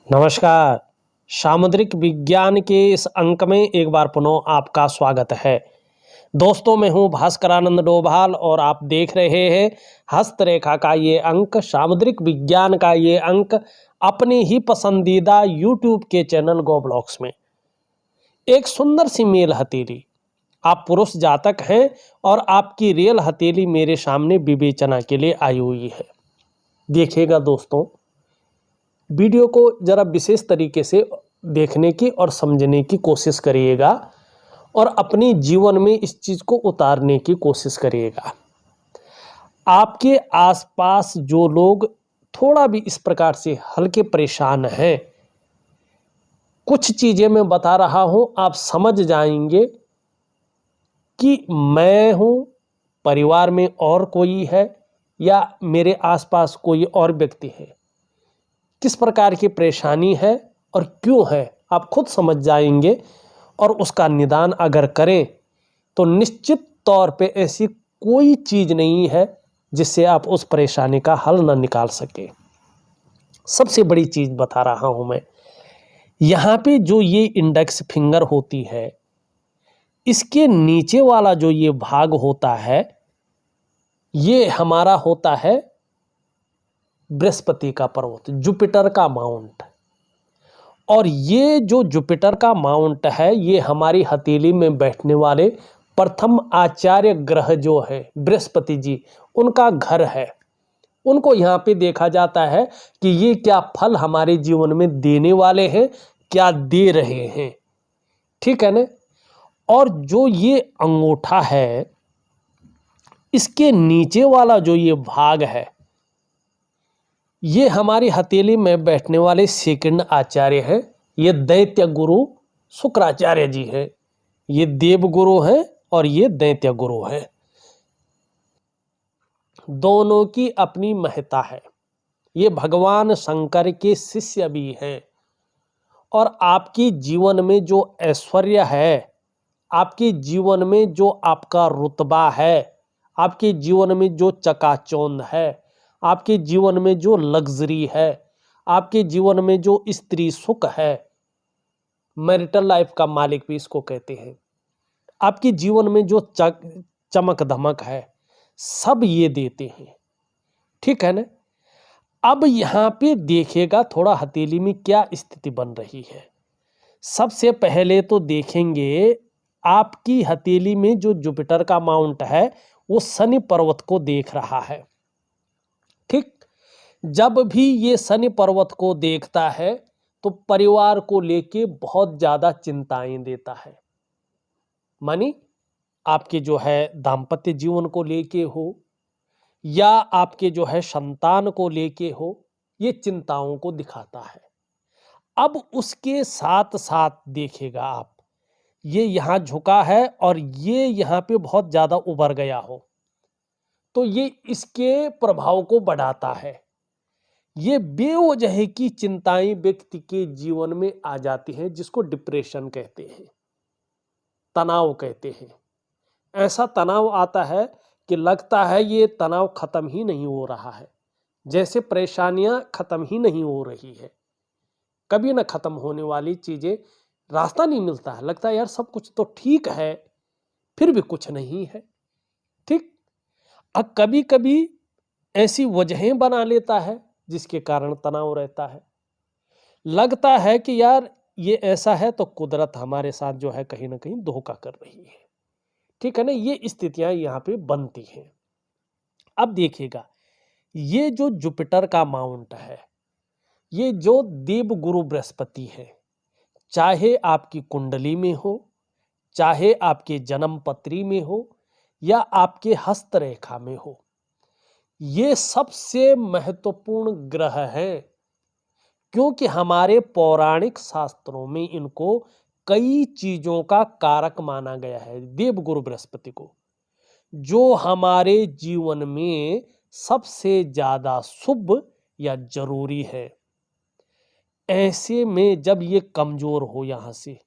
नमस्कार। सामुद्रिक विज्ञान के इस अंक में एक बार पुनः आपका स्वागत है। दोस्तों, मैं हूं भास्करानंद डोभाल और आप देख रहे हैं हस्तरेखा का ये अंक, सामुद्रिक विज्ञान का ये अंक अपने ही पसंदीदा यूट्यूब के चैनल गो ब्लॉक्स में। एक सुंदर सी मेल हथेली, आप पुरुष जातक हैं और आपकी रियल हथेली मेरे सामने विवेचना के लिए आई हुई है। देखिएगा दोस्तों, वीडियो को ज़रा विशेष तरीके से देखने की और समझने की कोशिश करिएगा और अपने जीवन में इस चीज़ को उतारने की कोशिश करिएगा। आपके आसपास जो लोग थोड़ा भी इस प्रकार से हल्के परेशान हैं, कुछ चीज़ें मैं बता रहा हूं, आप समझ जाएंगे कि मैं हूं, परिवार में और कोई है या मेरे आसपास कोई और व्यक्ति है। किस प्रकार की परेशानी है और क्यों है, आप खुद समझ जाएंगे और उसका निदान अगर करें तो निश्चित तौर पे ऐसी कोई चीज़ नहीं है जिससे आप उस परेशानी का हल न निकाल सके। सबसे बड़ी चीज़ बता रहा हूं मैं, यहाँ पे जो ये इंडेक्स फिंगर होती है, इसके नीचे वाला जो ये भाग होता है, ये हमारा होता है बृहस्पति का पर्वत, जुपिटर का माउंट। और ये जो जुपिटर का माउंट है, ये हमारी हथेली में बैठने वाले प्रथम आचार्य ग्रह जो है बृहस्पति जी, उनका घर है। उनको यहाँ पे देखा जाता है कि ये क्या फल हमारे जीवन में देने वाले हैं, क्या दे रहे हैं, ठीक है ना। और जो ये अंगूठा है, इसके नीचे वाला जो ये भाग है, ये हमारी हथेली में बैठने वाले सेकंड आचार्य हैं। ये दैत्य गुरु शुक्राचार्य जी हैं। ये देव गुरु हैं और ये दैत्य गुरु हैं। दोनों की अपनी महत्ता है। ये भगवान शंकर के शिष्य भी हैं। और आपके जीवन में जो ऐश्वर्य है, आपके जीवन में जो आपका रुतबा है, आपके जीवन में जो चकाचौंध है, आपके जीवन में जो लग्जरी है, आपके जीवन में जो स्त्री सुख है, मैरिटल लाइफ का मालिक भी इसको कहते हैं, आपके जीवन में जो चमक धमक है, सब ये देते हैं, ठीक है ना। अब यहाँ पे देखिएगा थोड़ा हथेली में क्या स्थिति बन रही है। सबसे पहले तो देखेंगे आपकी हथेली में जो जुपिटर का माउंट है, वो शनि पर्वत को देख रहा है, ठीक। जब भी ये शनि पर्वत को देखता है तो परिवार को लेके बहुत ज़्यादा चिंताएं देता है। मानी आपके जो है दाम्पत्य जीवन को लेके हो या आपके जो है संतान को लेके हो, ये चिंताओं को दिखाता है। अब उसके साथ साथ देखेगा आप, ये यहाँ झुका है और ये यहाँ पे बहुत ज़्यादा उभर गया हो, तो ये इसके प्रभाव को बढ़ाता है। ये बेवजह की चिंताएं व्यक्ति के जीवन में आ जाती हैं, जिसको डिप्रेशन कहते हैं, तनाव कहते हैं। ऐसा तनाव आता है कि लगता है ये तनाव खत्म ही नहीं हो रहा है, जैसे परेशानियां खत्म ही नहीं हो रही है। कभी ना खत्म होने वाली चीजें, रास्ता नहीं मिलता है, लगता है यार सब कुछ तो ठीक है, फिर भी कुछ नहीं है, ठीक। अब कभी कभी ऐसी वजहें बना लेता है जिसके कारण तनाव रहता है। लगता है कि यार ये ऐसा है तो कुदरत हमारे साथ जो है कहीं ना कहीं धोखा कर रही है, ठीक है ना। ये स्थितियां यहाँ पे बनती हैं। अब देखिएगा, ये जो जुपिटर का माउंट है, ये जो देव गुरु बृहस्पति है, चाहे आपकी कुंडली में हो, चाहे आपके जन्म पत्री में हो या आपके हस्तरेखा में हो, ये सबसे महत्वपूर्ण ग्रह है, क्योंकि हमारे पौराणिक शास्त्रों में इनको कई चीजों का कारक माना गया है, देवगुरु बृहस्पति को, जो हमारे जीवन में सबसे ज्यादा शुभ या जरूरी है। ऐसे में जब ये कमजोर हो, यहां से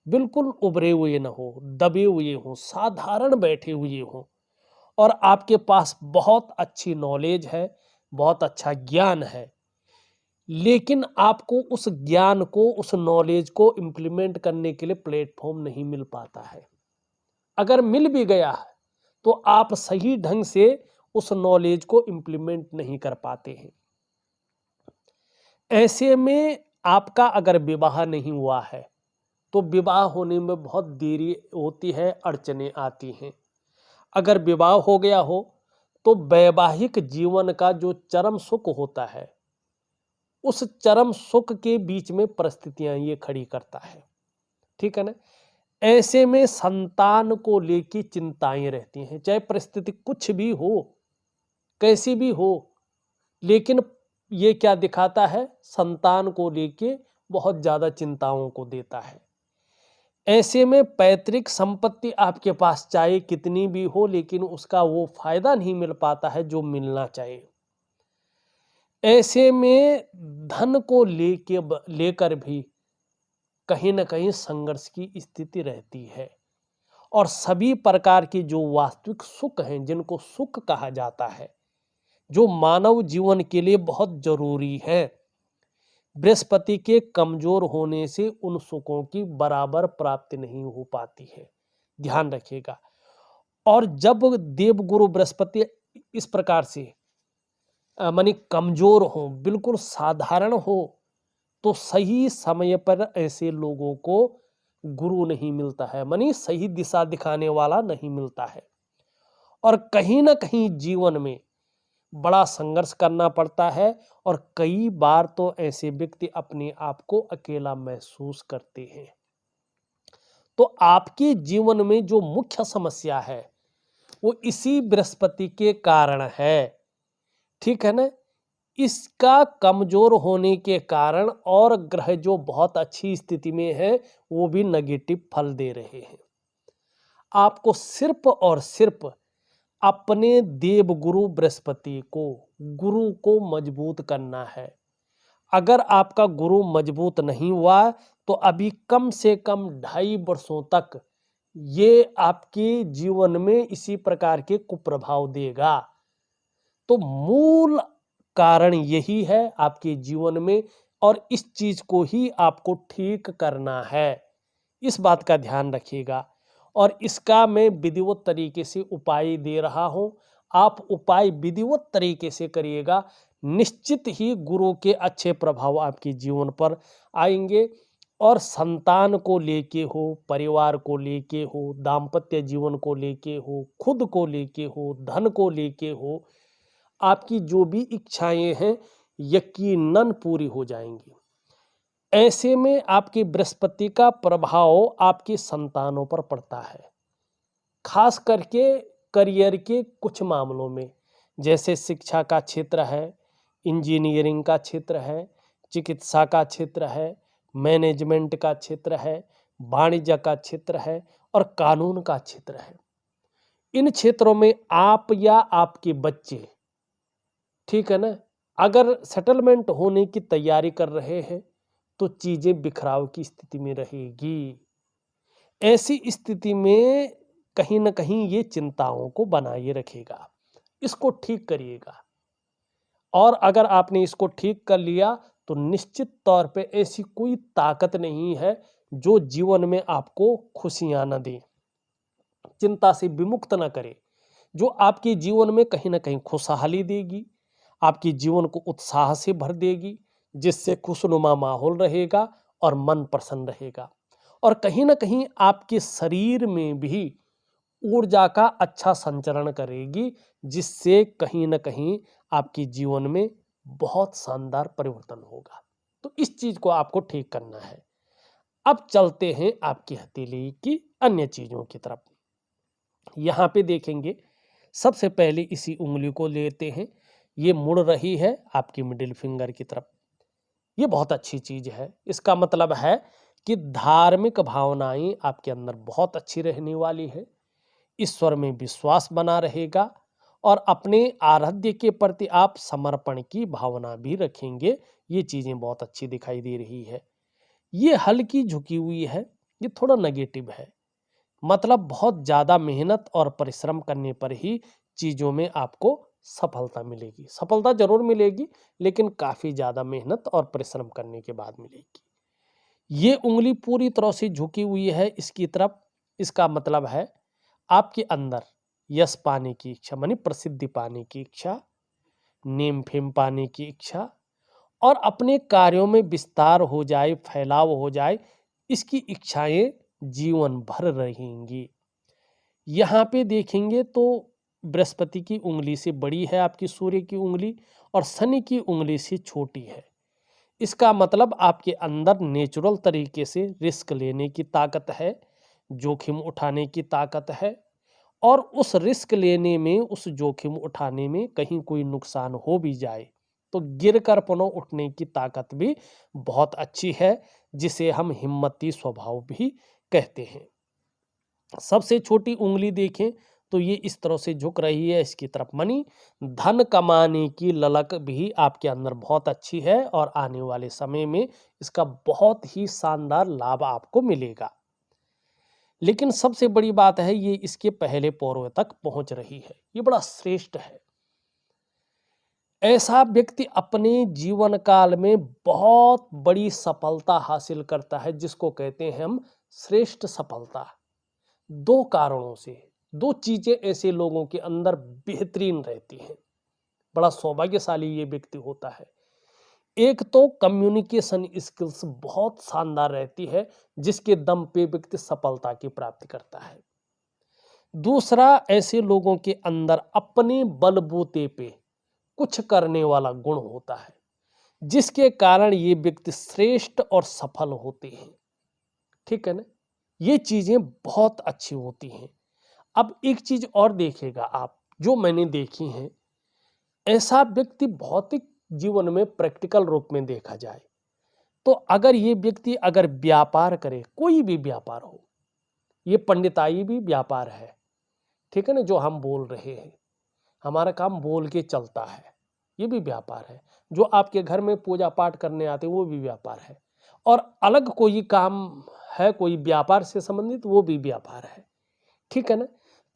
बिल्कुल उभरे हुए न हो, दबे हुए हो, साधारण बैठे हुए हो, और आपके पास बहुत अच्छी नॉलेज है, बहुत अच्छा ज्ञान है, लेकिन आपको उस ज्ञान को, उस नॉलेज को इम्प्लीमेंट करने के लिए प्लेटफॉर्म नहीं मिल पाता है। अगर मिल भी गया है तो आप सही ढंग से उस नॉलेज को इम्प्लीमेंट नहीं कर पाते हैं। ऐसे में आपका अगर विवाह नहीं हुआ है तो विवाह होने में बहुत देरी होती है, अड़चने आती हैं। अगर विवाह हो गया हो तो वैवाहिक जीवन का जो चरम सुख होता है, उस चरम सुख के बीच में परिस्थितियां ये खड़ी करता है। ठीक है ना। ऐसे में संतान को लेकर चिंताएं रहती हैं, चाहे परिस्थिति कुछ भी हो, कैसी भी हो, लेकिन ये क्या दिखाता है, संतान को लेके बहुत ज्यादा चिंताओं को देता है। ऐसे में पैतृक संपत्ति आपके पास चाहे कितनी भी हो, लेकिन उसका वो फायदा नहीं मिल पाता है जो मिलना चाहिए। ऐसे में धन को लेकर भी कहीं ना कहीं संघर्ष की स्थिति रहती है। और सभी प्रकार की जो वास्तविक सुख हैं, जिनको सुख कहा जाता है, जो मानव जीवन के लिए बहुत जरूरी है, बृहस्पति के कमजोर होने से उन सुखों की बराबर प्राप्ति नहीं हो पाती है। ध्यान रखिएगा। और जब देवगुरु बृहस्पति इस प्रकार से मानी कमजोर हो, बिल्कुल साधारण हो, तो सही समय पर ऐसे लोगों को गुरु नहीं मिलता है, मानी सही दिशा दिखाने वाला नहीं मिलता है। और कहीं ना कहीं जीवन में बड़ा संघर्ष करना पड़ता है। और कई बार तो ऐसे व्यक्ति अपने आप को अकेला महसूस करते हैं। तो आपके जीवन में जो मुख्य समस्या है वो इसी बृहस्पति के कारण है। ठीक है ना। इसका कमजोर होने के कारण और ग्रह जो बहुत अच्छी स्थिति में है वो भी नेगेटिव फल दे रहे हैं। आपको सिर्फ और सिर्फ अपने देवगुरु बृहस्पति को, गुरु को मजबूत करना है। अगर आपका गुरु मजबूत नहीं हुआ तो अभी कम से कम 2.5 वर्षों तक ये आपके जीवन में इसी प्रकार के कुप्रभाव देगा। तो मूल कारण यही है आपके जीवन में, और इस चीज को ही आपको ठीक करना है। इस बात का ध्यान रखिएगा। और इसका मैं विधिवत तरीके से उपाय दे रहा हूं। आप उपाय विधिवत तरीके से करिएगा, निश्चित ही गुरु के अच्छे प्रभाव आपके जीवन पर आएंगे। और संतान को लेके हो, परिवार को लेके हो, दाम्पत्य जीवन को लेके हो, खुद को लेके हो, धन को लेके हो, आपकी जो भी इच्छाएं हैं यकीनन पूरी हो जाएंगी। ऐसे में आपकी बृहस्पति का प्रभाव आपकी संतानों पर पड़ता है, खास करके करियर के कुछ मामलों में, जैसे शिक्षा का क्षेत्र है, इंजीनियरिंग का क्षेत्र है, चिकित्सा का क्षेत्र है, मैनेजमेंट का क्षेत्र है, वाणिज्य का क्षेत्र है और कानून का क्षेत्र है। इन क्षेत्रों में आप या आपके बच्चे, ठीक है ना, अगर सेटलमेंट होने की तैयारी कर रहे हैं तो चीजें बिखराव की स्थिति में रहेगी। ऐसी स्थिति में कहीं ना कहीं ये चिंताओं को बनाए रखेगा। इसको ठीक करिएगा। और अगर आपने इसको ठीक कर लिया तो निश्चित तौर पे ऐसी कोई ताकत नहीं है जो जीवन में आपको खुशियां न दे, चिंता से विमुक्त न करे, जो आपके जीवन में कहीं ना कहीं खुशहाली देगी, आपके जीवन को उत्साह से भर देगी, जिससे खुशनुमा माहौल रहेगा और मन प्रसन्न रहेगा। और कहीं ना कहीं आपके शरीर में भी ऊर्जा का अच्छा संचरण करेगी, जिससे कहीं ना कहीं आपके जीवन में बहुत शानदार परिवर्तन होगा। तो इस चीज को आपको ठीक करना है। अब चलते हैं आपकी हथेली की अन्य चीजों की तरफ। यहाँ पे देखेंगे, सबसे पहले इसी उंगली को लेते हैं, ये मुड़ रही है आपकी मिडिल फिंगर की तरफ। ये बहुत अच्छी चीज है। इसका मतलब है कि धार्मिक भावनाएं आपके अंदर बहुत अच्छी रहने वाली है, ईश्वर में विश्वास बना रहेगा और अपने आराध्य के प्रति आप समर्पण की भावना भी रखेंगे। ये चीजें बहुत अच्छी दिखाई दे रही है। ये हल्की झुकी हुई है, ये थोड़ा नेगेटिव है, मतलब बहुत ज्यादा मेहनत और परिश्रम करने पर ही चीजों में आपको सफलता मिलेगी। सफलता जरूर मिलेगी, लेकिन काफी ज्यादा मेहनत और परिश्रम करने के बाद मिलेगी। ये उंगली पूरी तरह से झुकी हुई है इसकी तरफ, इसका मतलब है आपके अंदर यश पाने की इच्छा, मानी प्रसिद्धि पाने की इच्छा, नेम फेम पाने की इच्छा, और अपने कार्यों में विस्तार हो जाए, फैलाव हो जाए, इसकी इच्छाएं जीवन भर रहेंगी। यहाँ पे देखेंगे तो बृहस्पति की उंगली से बड़ी है आपकी सूर्य की उंगली, और शनि की उंगली से छोटी है। इसका मतलब आपके अंदर नेचुरल तरीके से रिस्क लेने की ताकत है, जोखिम उठाने की ताकत है, और उस रिस्क लेने में, उस जोखिम उठाने में कहीं कोई नुकसान हो भी जाए तो गिरकर पुनः उठने की ताकत भी बहुत अच्छी है, जिसे हम हिम्मती स्वभाव भी कहते हैं। सबसे छोटी उंगली देखें तो ये इस तरह से झुक रही है इसकी तरफ, मानी धन कमाने की ललक भी आपके अंदर बहुत अच्छी है, और आने वाले समय में इसका बहुत ही शानदार लाभ आपको मिलेगा। लेकिन सबसे बड़ी बात है, ये इसके पहले पौरों तक पहुंच रही है, ये बड़ा श्रेष्ठ है। ऐसा व्यक्ति अपने जीवन काल में बहुत बड़ी सफलता हासिल करता है, जिसको कहते हैं हम श्रेष्ठ सफलता। दो कारणों से, दो चीजें ऐसे लोगों के अंदर बेहतरीन रहती हैं, बड़ा सौभाग्यशाली ये व्यक्ति होता है। एक तो कम्युनिकेशन स्किल्स बहुत शानदार रहती है, जिसके दम पे व्यक्ति सफलता की प्राप्ति करता है। दूसरा, ऐसे लोगों के अंदर अपने बलबूते पे कुछ करने वाला गुण होता है, जिसके कारण ये व्यक्ति श्रेष्ठ और सफल होते हैं। ठीक है ना, ये चीजें बहुत अच्छी होती हैं। अब एक चीज और देखिएगा आप, जो मैंने देखी है, ऐसा व्यक्ति भौतिक जीवन में प्रैक्टिकल रूप में देखा जाए तो अगर ये व्यक्ति अगर व्यापार करे, कोई भी व्यापार हो, ये पंडिताई भी व्यापार है, ठीक है ना, जो हम बोल रहे हैं, हमारा काम बोल के चलता है, ये भी व्यापार है। जो आपके घर में पूजा पाठ करने आते हैं वो भी व्यापार है, और अलग कोई काम है कोई व्यापार से संबंधित, वो भी व्यापार है। ठीक है ना,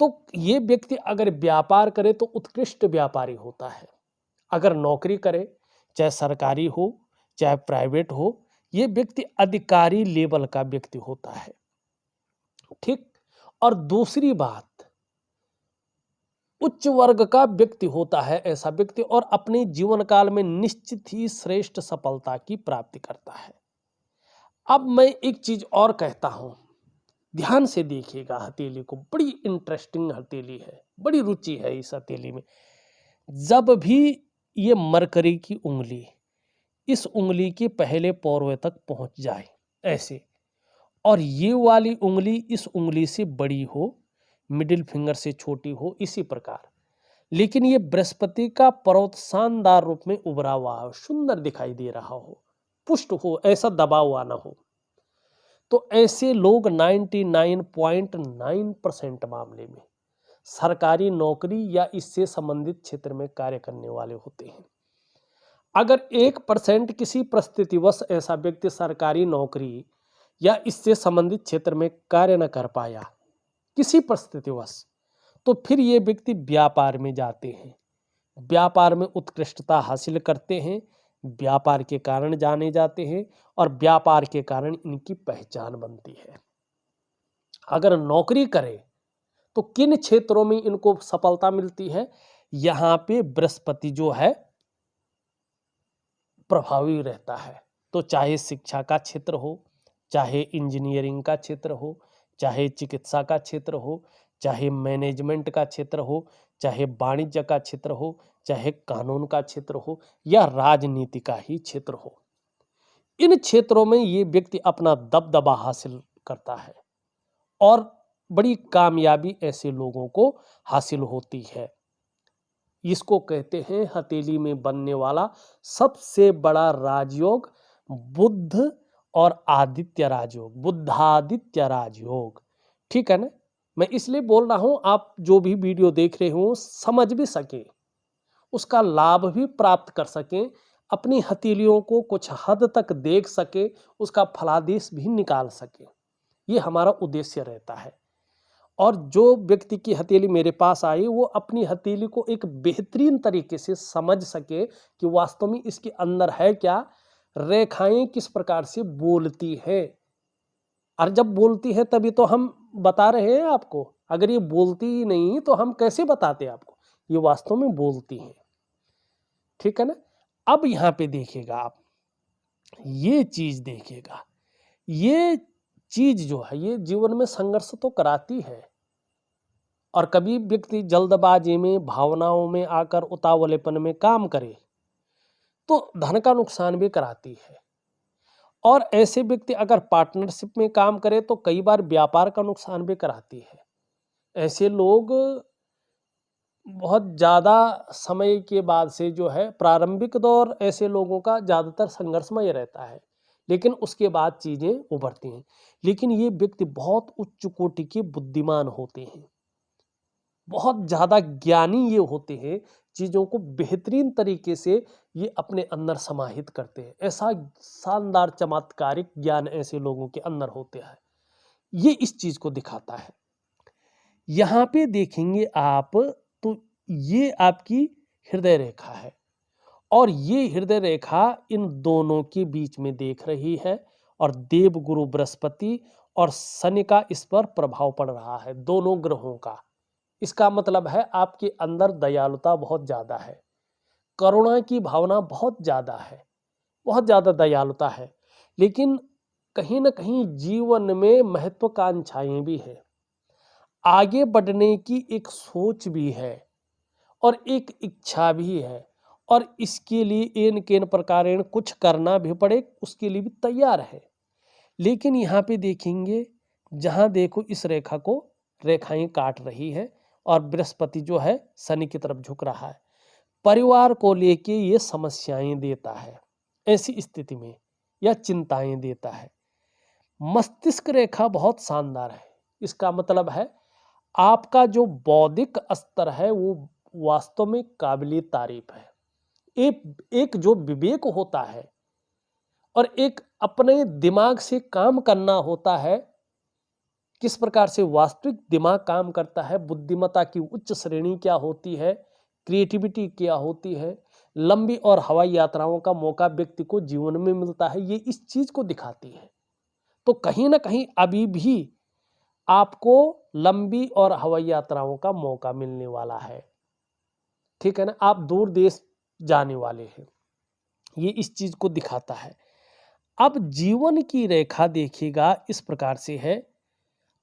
तो ये व्यक्ति अगर व्यापार करे तो उत्कृष्ट व्यापारी होता है। अगर नौकरी करे, चाहे सरकारी हो चाहे प्राइवेट हो, ये व्यक्ति अधिकारी लेवल का व्यक्ति होता है। ठीक, और दूसरी बात, उच्च वर्ग का व्यक्ति होता है ऐसा व्यक्ति, और अपने जीवन काल में निश्चित ही श्रेष्ठ सफलता की प्राप्ति करता है। अब मैं एक चीज और कहता हूं, ध्यान से देखिएगा हथेली को, बड़ी इंटरेस्टिंग हथेली है, बड़ी रुचि है इस हथेली में। जब भी ये मरकरी की उंगली इस उंगली के पहले पौरवे तक पहुंच जाए ऐसे, और ये वाली उंगली इस उंगली से बड़ी हो, मिडिल फिंगर से छोटी हो, इसी प्रकार, लेकिन ये बृहस्पति का पर्वत शानदार रूप में उभरा हुआ हो, सुंदर दिखाई दे रहा हो, पुष्ट हो, ऐसा दबा हुआ ना हो, तो ऐसे लोग 99.9% मामले में सरकारी नौकरी या इससे संबंधित क्षेत्र में कार्य करने वाले होते हैं। अगर 1% किसी परिस्थितिवश ऐसा व्यक्ति सरकारी नौकरी या इससे संबंधित क्षेत्र में कार्य न कर पाया किसी परिस्थितिवश, तो फिर ये व्यक्ति व्यापार में जाते हैं, व्यापार में उत्कृष्टता हासिल करते हैं, व्यापार के कारण जाने जाते हैं, और व्यापार के कारण इनकी पहचान बनती है। अगर नौकरी करे तो किन क्षेत्रों में इनको सफलता मिलती है, यहां पे बृहस्पति जो है प्रभावी रहता है। तो चाहे शिक्षा का क्षेत्र हो, चाहे इंजीनियरिंग का क्षेत्र हो, चाहे चिकित्सा का क्षेत्र हो, चाहे मैनेजमेंट का क्षेत्र हो, चाहे वाणिज्य का क्षेत्र हो, चाहे कानून का क्षेत्र हो, या राजनीति का ही क्षेत्र हो, इन क्षेत्रों में ये व्यक्ति अपना दबदबा हासिल करता है, और बड़ी कामयाबी ऐसे लोगों को हासिल होती है। इसको कहते हैं हथेली में बनने वाला सबसे बड़ा राजयोग बुद्ध और आदित्य राजयोग, बुद्धादित्य राजयोग। ठीक है ना, मैं इसलिए बोल रहा हूं आप जो भी वीडियो देख रहे हो समझ भी सके, उसका लाभ भी प्राप्त कर सकें, अपनी हथेलियों को कुछ हद तक देख सके, उसका फलादेश भी निकाल सके, ये हमारा उद्देश्य रहता है। और जो व्यक्ति की हथेली मेरे पास आई वो अपनी हथेली को एक बेहतरीन तरीके से समझ सके कि वास्तव में इसके अंदर है क्या, रेखाएं किस प्रकार से बोलती है। और जब बोलती है तभी तो हम बता रहे हैं आपको, अगर ये बोलती ही नहीं तो हम कैसे बताते आपको, ये वास्तव में बोलती है। ठीक है ना। अब यहां पे देखिएगा आप, ये चीज देखिएगा, ये चीज जो है ये जीवन में संघर्ष तो कराती है। और कभी व्यक्ति जल्दबाजी में, भावनाओं में आकर उतावलेपन में काम करे तो धन का नुकसान भी कराती है। और ऐसे व्यक्ति अगर पार्टनरशिप में काम करे तो कई बार व्यापार का नुकसान भी कराती है। ऐसे लोग बहुत ज़्यादा समय के बाद से जो है, प्रारंभिक दौर ऐसे लोगों का ज़्यादातर संघर्षमय रहता है, लेकिन उसके बाद चीज़ें उभरती हैं। लेकिन ये व्यक्ति बहुत उच्च कोटि के बुद्धिमान होते हैं, बहुत ज़्यादा ज्ञानी ये होते हैं, चीज़ों को बेहतरीन तरीके से ये अपने अंदर समाहित करते हैं। ऐसा शानदार चमत्कारिक ज्ञान ऐसे लोगों के अंदर होते हैं, ये इस चीज़ को दिखाता है। यहाँ पे देखेंगे आप तो ये आपकी हृदय रेखा है, और ये हृदय रेखा इन दोनों के बीच में देख रही है, और देव गुरु बृहस्पति और शनि का इस पर प्रभाव पड़ रहा है, दोनों ग्रहों का। इसका मतलब है आपके अंदर दयालुता बहुत ज्यादा है, करुणा की भावना बहुत ज्यादा है, बहुत ज्यादा दयालुता है। लेकिन कहीं ना कहीं जीवन में महत्वाकांक्षाएं भी है, आगे बढ़ने की एक सोच भी है, और एक इच्छा भी है, और इसके लिए इन केन प्रकारेण कुछ करना भी पड़े उसके लिए भी तैयार है। लेकिन यहाँ पे देखेंगे, जहाँ देखो इस रेखा को रेखाएं काट रही है, और बृहस्पति जो है शनि की तरफ झुक रहा है, परिवार को लेके ये समस्याएं देता है ऐसी स्थिति में, या चिंताएं देता है। मस्तिष्क रेखा बहुत शानदार है, इसका मतलब है आपका जो बौद्धिक स्तर है वो वास्तव में काबिले तारीफ है। एक जो विवेक होता है और एक अपने दिमाग से काम करना होता है, किस प्रकार से वास्तविक दिमाग काम करता है, बुद्धिमत्ता की उच्च श्रेणी क्या होती है, क्रिएटिविटी क्या होती है, लंबी और हवाई यात्राओं का मौका व्यक्ति को जीवन में मिलता है, ये इस चीज को दिखाती है। तो कहीं ना कहीं अभी भी आपको लंबी और हवाई यात्राओं का मौका मिलने वाला है। ठीक है ना, आप दूर देश जाने वाले हैं, ये इस चीज को दिखाता है। अब जीवन की रेखा देखिएगा इस प्रकार से है।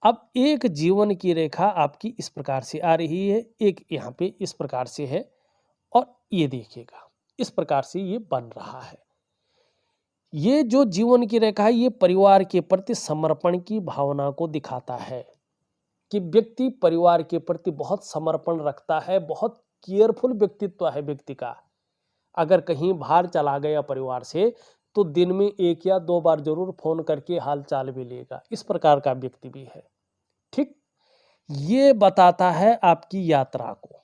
अब एक जीवन की रेखा आपकी इस प्रकार से आ रही है, एक यहाँ पे इस प्रकार से है, और ये देखिएगा इस प्रकार से ये बन रहा है। ये जो जीवन की रेखा है ये परिवार के प्रति समर्पण की भावना को दिखाता है, कि व्यक्ति परिवार के प्रति बहुत समर्पण रखता है, बहुत केयरफुल व्यक्तित्व है व्यक्ति का। अगर कहीं बाहर चला गया परिवार से तो दिन में 1 या 2 बार जरूर फोन करके हाल चाल भी लेगा, इस प्रकार का व्यक्ति भी है। ठीक, ये बताता है आपकी यात्रा को,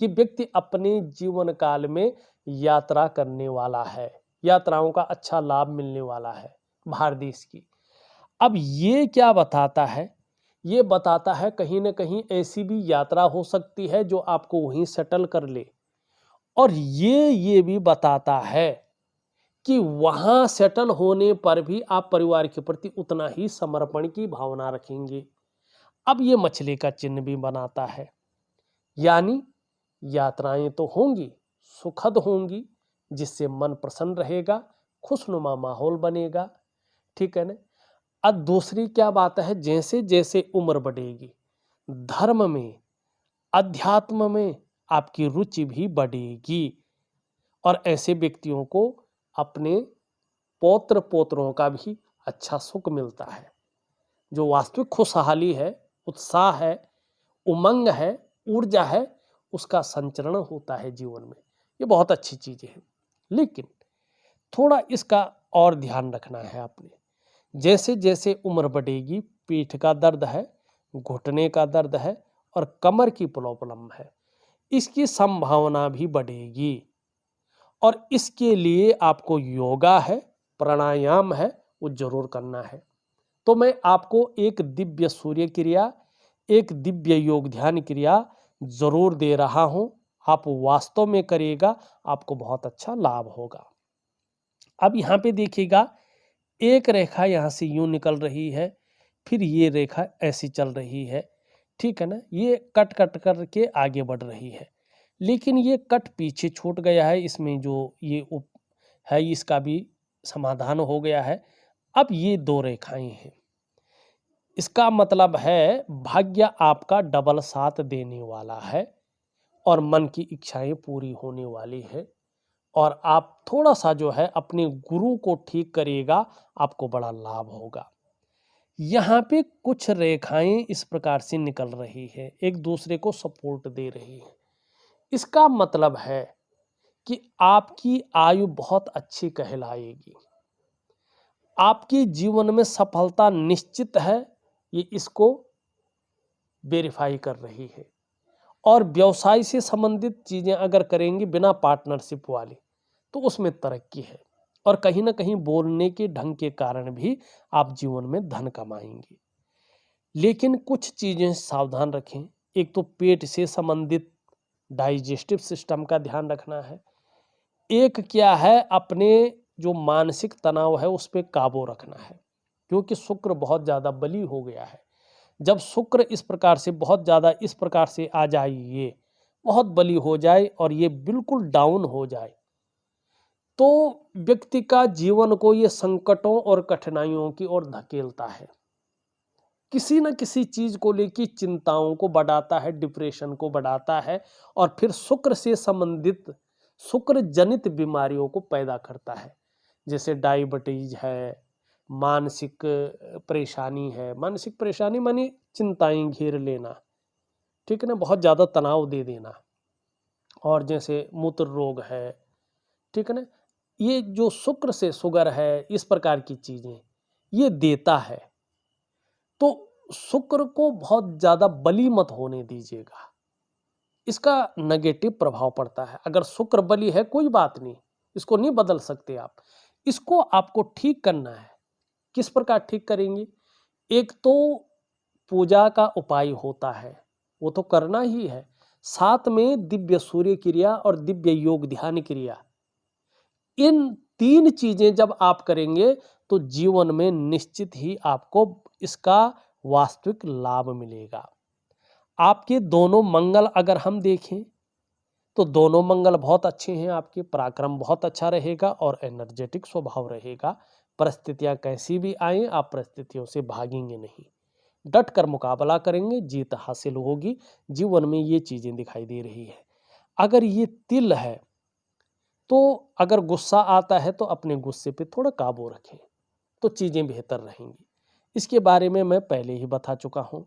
कि व्यक्ति अपने जीवन काल में यात्रा करने वाला है, यात्राओं का अच्छा लाभ मिलने वाला है बाहर देश की। अब ये क्या बताता है, ये बताता है कहीं ना कहीं ऐसी भी यात्रा हो सकती है जो आपको वहीं सेटल कर ले, और ये भी बताता है कि वहां सेटल होने पर भी आप परिवार के प्रति उतना ही समर्पण की भावना रखेंगे। अब ये मछली का चिन्ह भी बनाता है, यानी यात्राएं तो होंगी, सुखद होंगी, जिससे मन प्रसन्न रहेगा, खुशनुमा माहौल बनेगा। ठीक है ना। अब दूसरी क्या बात है, जैसे जैसे उम्र बढ़ेगी, धर्म में, अध्यात्म में आपकी रुचि भी बढ़ेगी, और ऐसे व्यक्तियों को अपने पौत्र पोत्रों का भी अच्छा सुख मिलता है। जो वास्तविक खुशहाली है, उत्साह है, उमंग है, ऊर्जा है, उसका संचरण होता है जीवन में। ये बहुत अच्छी चीजें हैं, लेकिन थोड़ा इसका और ध्यान रखना है आपने। जैसे जैसे उम्र बढ़ेगी, पीठ का दर्द है, घुटने का दर्द है, और कमर की प्रॉब्लम है, इसकी संभावना भी बढ़ेगी, और इसके लिए आपको योगा है, प्राणायाम है, वो जरूर करना है। तो मैं आपको एक दिव्य सूर्य क्रिया, एक दिव्य योग ध्यान क्रिया जरूर दे रहा हूं, आप वास्तव में करिएगा, आपको बहुत अच्छा लाभ होगा। अब यहाँ पे देखिएगा, एक रेखा यहाँ से यूं निकल रही है, फिर ये रेखा ऐसी चल रही है, ठीक है ना, ये कट कट करके आगे बढ़ रही है, लेकिन ये कट पीछे छूट गया है, इसमें जो ये है इसका भी समाधान हो गया है। अब ये दो रेखाएं हैं, इसका मतलब है भाग्य आपका डबल साथ देने वाला है और मन की इच्छाएं पूरी होने वाली है, और आप थोड़ा सा जो है अपने गुरु को ठीक करिएगा, आपको बड़ा लाभ होगा। यहाँ पे कुछ रेखाएं इस प्रकार से निकल रही है, एक दूसरे को सपोर्ट दे रही है। इसका मतलब है कि आपकी आयु बहुत अच्छी कहलाएगी, आपके जीवन में सफलता निश्चित है, ये इसको वेरीफाई कर रही है। और व्यवसाय से संबंधित चीजें अगर करेंगे बिना पार्टनरशिप वाली, तो उसमें तरक्की है, और कहीं ना कहीं बोलने के ढंग के कारण भी आप जीवन में धन कमाएंगे। लेकिन कुछ चीजें सावधान रखें, एक तो पेट से संबंधित डाइजेस्टिव सिस्टम का ध्यान रखना है, एक क्या है अपने जो मानसिक तनाव है उस पर काबू रखना है, क्योंकि शुक्र बहुत ज्यादा बली हो गया है। जब शुक्र इस प्रकार से बहुत ज्यादा इस प्रकार से आ जाए, ये बहुत बली हो जाए और ये बिल्कुल डाउन हो जाए, तो व्यक्ति का जीवन को ये संकटों और कठिनाइयों की ओर धकेलता है, किसी न किसी चीज को लेकर चिंताओं को बढ़ाता है, डिप्रेशन को बढ़ाता है, और फिर शुक्र से संबंधित शुक्र जनित बीमारियों को पैदा करता है, जैसे डायबिटीज है, मानसिक परेशानी है। मानसिक परेशानी मानी चिंताएं घेर लेना, ठीक है ना, बहुत ज्यादा तनाव दे देना, और जैसे मूत्र रोग है, ठीक है ना, ये जो शुक्र से शुगर है, इस प्रकार की चीजें ये देता है। तो शुक्र को बहुत ज्यादा बली मत होने दीजिएगा, इसका नेगेटिव प्रभाव पड़ता है। अगर शुक्र बली है कोई बात नहीं, इसको नहीं बदल सकते आप, इसको आपको ठीक करना है। किस प्रकार ठीक करेंगे? एक तो पूजा का उपाय होता है, वो तो करना ही है, साथ में दिव्य सूर्य क्रिया और दिव्य योग ध्यान क्रिया, इन तीन चीजें जब आप करेंगे तो जीवन में निश्चित ही आपको इसका वास्तविक लाभ मिलेगा। आपके दोनों मंगल अगर हम देखें तो दोनों मंगल बहुत अच्छे हैं, आपके पराक्रम बहुत अच्छा रहेगा और एनर्जेटिक स्वभाव रहेगा। परिस्थितियां कैसी भी आए, आप परिस्थितियों से भागेंगे नहीं, डट कर मुकाबला करेंगे, जीत हासिल होगी। जीवन में ये चीजें दिखाई दे रही है। अगर ये तिल है तो अगर गुस्सा आता है तो अपने गुस्से पे थोड़ा काबू रखें, तो चीजें बेहतर रहेंगी। इसके बारे में मैं पहले ही बता चुका हूं,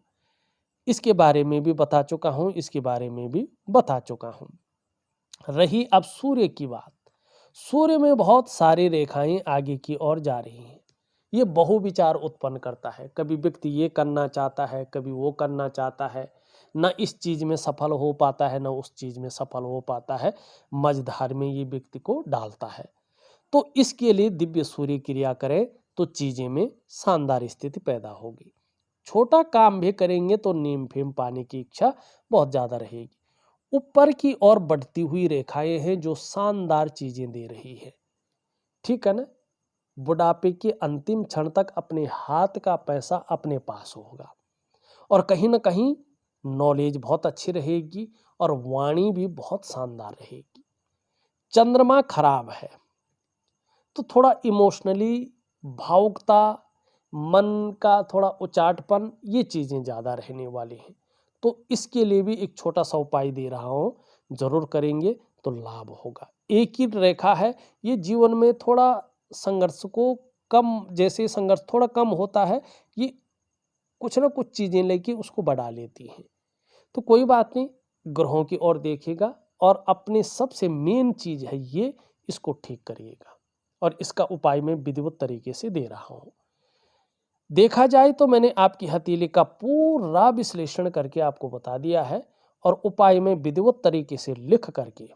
इसके बारे में भी बता चुका हूं, इसके बारे में भी बता चुका हूं। रही अब सूर्य की बात, सूर्य में बहुत सारी रेखाएं आगे की ओर जा रही हैं। ये बहुविचार उत्पन्न करता है, कभी व्यक्ति ये करना चाहता है, कभी वो करना चाहता है, न इस चीज में सफल हो पाता है, न उस चीज में सफल हो पाता है, मझधार में ये व्यक्ति को डालता है। तो इसके लिए दिव्य सूर्य क्रिया करें तो चीजें में शानदार स्थिति पैदा होगी। छोटा काम भी करेंगे तो नीम फेम पाने की इच्छा बहुत ज्यादा रहेगी। ऊपर की ओर बढ़ती हुई रेखाएं हैं जो शानदार चीजें दे रही है, ठीक है ना। बुढ़ापे के अंतिम क्षण तक अपने हाथ का पैसा अपने पास होगा, और कहीं ना कहीं नॉलेज बहुत अच्छी रहेगी और वाणी भी बहुत शानदार रहेगी। चंद्रमा खराब है तो थोड़ा इमोशनली भावुकता, मन का थोड़ा उचाटपन, ये चीजें ज्यादा रहने वाली हैं। तो इसके लिए भी एक छोटा सा उपाय दे रहा हूं, जरूर करेंगे तो लाभ होगा। एक ही रेखा है, ये जीवन में थोड़ा संघर्ष को कम, जैसे संघर्ष थोड़ा कम होता है, ये कुछ ना कुछ चीजें लेके उसको बढ़ा लेती हैं। तो कोई बात नहीं, ग्रहों की ओर देखिएगा और अपने सबसे मेन चीज है ये, इसको ठीक करिएगा, और इसका उपाय मैं विधिवत तरीके से दे रहा हूं। देखा जाए तो मैंने आपकी हथेली का पूरा विश्लेषण करके आपको बता दिया है, और उपाय में विधिवत तरीके से लिख करके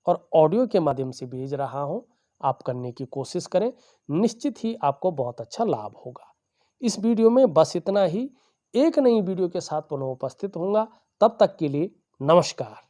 और ऑडियो के माध्यम से भेज रहा हूं। आप करने की कोशिश करें, निश्चित ही आपको बहुत अच्छा लाभ होगा। इस वीडियो में बस इतना ही। एक नई वीडियो के साथ पुनः उपस्थित होऊंगा। तब तक के लिए नमस्कार।